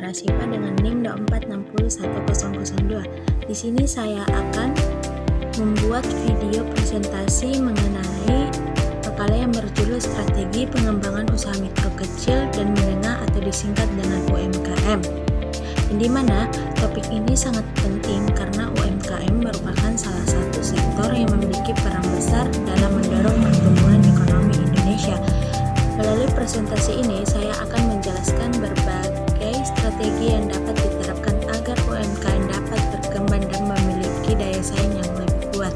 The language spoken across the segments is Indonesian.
Rasipa dengan NIM 2460102. Di sini saya akan membuat video presentasi mengenai makalah yang berjudul Strategi Pengembangan Usaha Mikro Kecil dan Menengah atau disingkat dengan UMKM. Di mana topik ini sangat penting karena UMKM merupakan salah satu sektor yang memiliki peran besar dalam mendorong pertumbuhan ekonomi Indonesia. Melalui presentasi ini, saya akan menjelaskan berbagai strategi yang dapat diterapkan agar UMKM dapat berkembang dan memiliki daya saing yang lebih kuat.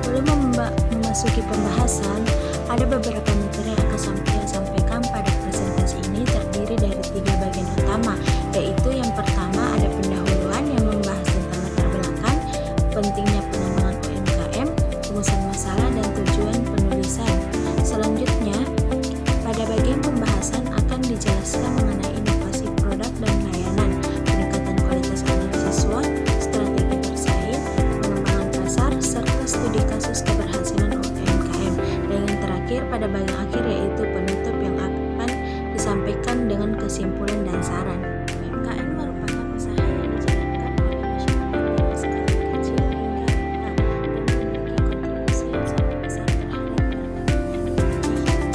Sebelum memasuki pembahasan, ada beberapa materi yang akan saya sampaikan pada presentasi ini terdiri dari 3 bagian utama, yaitu yang pertama ada pendahuluan yang membahas tentang latar belakang, pentingnya pengembangan UMKM, rumusan masalah dan tujuan penulisan. Selanjutnya, pada bagian pembahasan akan dijelaskan mengenai inovasi produk dan layanan, peningkatan kualitas analisis SWOT, strategi bersaing, pengembangan pasar, serta studi kasus keberhasilan UMKM. Dan yang terakhir pada bagian akhir yaitu penutup yang akan disampaikan dengan kesimpulan dan saran. UMKM merupakan usaha yang dijalankan oleh masyarakat dari skala kecil hingga menengah dan memiliki kontribusi yang sangat besar terhadap perekonomian Indonesia.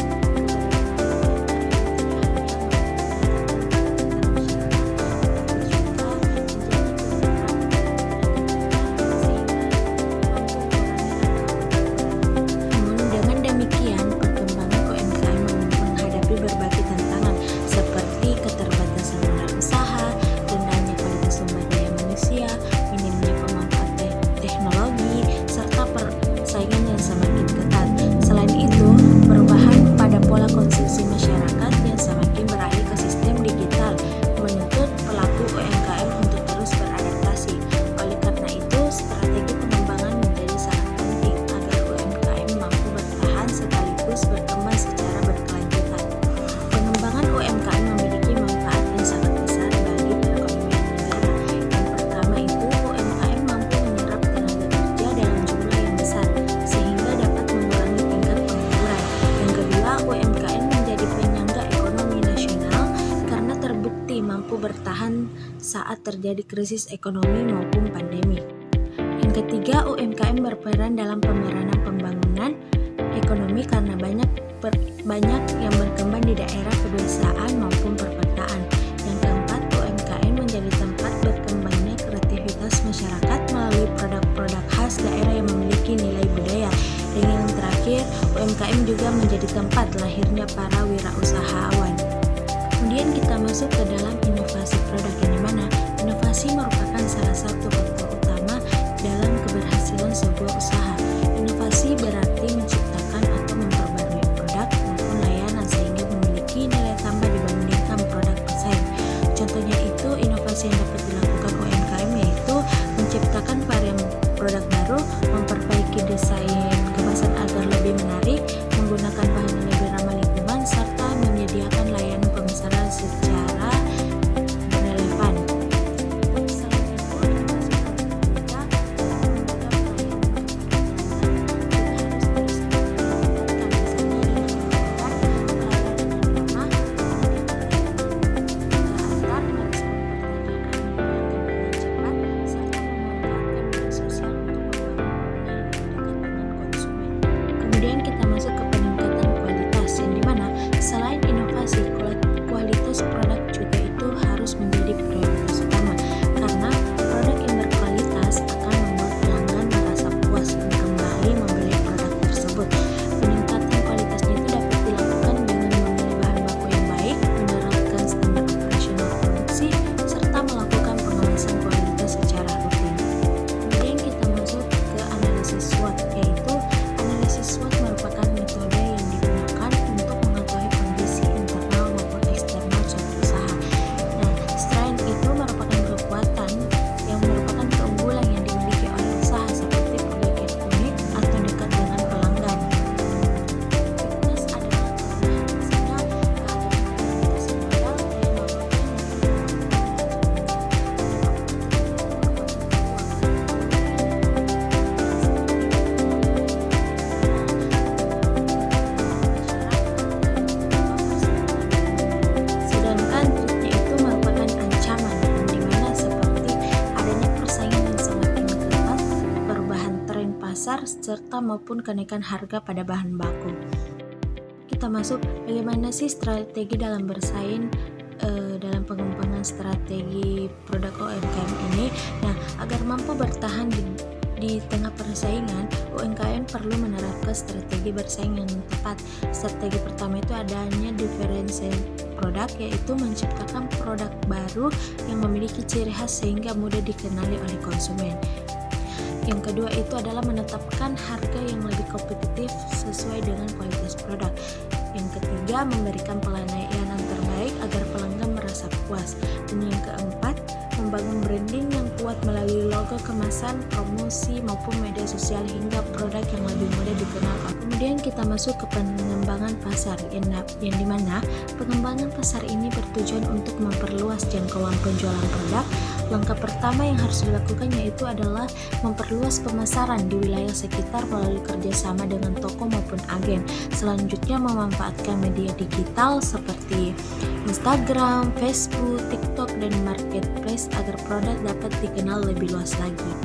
Namun dengan demikian, perkembangan UMKM menghadapi berbagai tantangan seperti keterbatasan modal usaha, rendahnya kualitas sumber daya manusia, minimnya pemanfaatan teknologi, serta persaingan yang semakin ketat. Selain itu, perubahan pada pola konsumsi masyarakat yang semakin beralih ke sistem digital menuntut pelaku UMKM untuk terus beradaptasi. Oleh karena itu, strategi pengembangan menjadi sangat penting agar UMKM mampu bertahan sekaligus berkembang secara berkelanjutan. Pengembangan UMKM memiliki manfaat yang sangat besar bagi perekonomian negara. Yang pertama itu, UMKM mampu menyerap tenaga kerja dalam jumlah yang besar, sehingga dapat mengurangi tingkat pengangguran. Yang kedua, UMKM menjadi penyangga ekonomi nasional karena terbukti mampu bertahan saat terjadi krisis ekonomi maupun pandemi. Yang ketiga, UMKM berperan dalam pemeranan pembangunan ekonomi karena banyak yang berkembang di daerah pedesaan maupun perkotaan. Yang keempat, UMKM menjadi tempat berkembangnya kreativitas masyarakat melalui produk-produk khas daerah yang memiliki nilai budaya. Dan yang terakhir, UMKM juga menjadi tempat lahirnya para wirausahawan. Kemudian kita masuk ke dalam inovasi produk, yang dimana inovasi merupakan salah satu faktor utama dalam keberhasilan sebuah usaha. Inovasi berarti menciptakan atau memperbarui produk maupun layanan sehingga memiliki nilai tambah dibandingkan produk pesaing. Contohnya itu inovasi yang dapat dilakukan UMKM yaitu menciptakan varian produk baru, memperbaiki desain kemasan agar lebih menarik, menggunakan bahan yang lebih ramah lingkungan, serta menyediakan layanan pemesanan secara relevan. Selain itu, inovasi serta maupun kenaikan harga pada bahan baku. Kita masuk bagaimana sih strategi dalam bersaing dalam pengembangan strategi produk UMKM ini. Nah, agar mampu bertahan di tengah persaingan, UMKM perlu menerapkan strategi bersaing yang tepat. Strategi pertama itu adanya differentiated produk, yaitu menciptakan produk baru yang memiliki ciri khas sehingga mudah dikenali oleh konsumen. Yang kedua itu adalah menetapkan harga yang lebih kompetitif sesuai dengan kualitas produk. Yang ketiga, memberikan pelayanan terbaik agar pelanggan merasa puas. Dan yang keempat, membangun branding yang kuat melalui logo, kemasan, promosi maupun media sosial hingga produk yang lebih mudah dikenal. Kemudian kita masuk ke pengembangan pasar, yang dimana pengembangan pasar ini bertujuan untuk memperluas jangkauan penjualan produk. Langkah pertama yang harus dilakukan yaitu adalah memperluas pemasaran di wilayah sekitar melalui kerjasama dengan toko maupun agen. Selanjutnya memanfaatkan media digital seperti Instagram, Facebook, TikTok, dan marketplace agar produk dapat dikenal lebih luas lagi.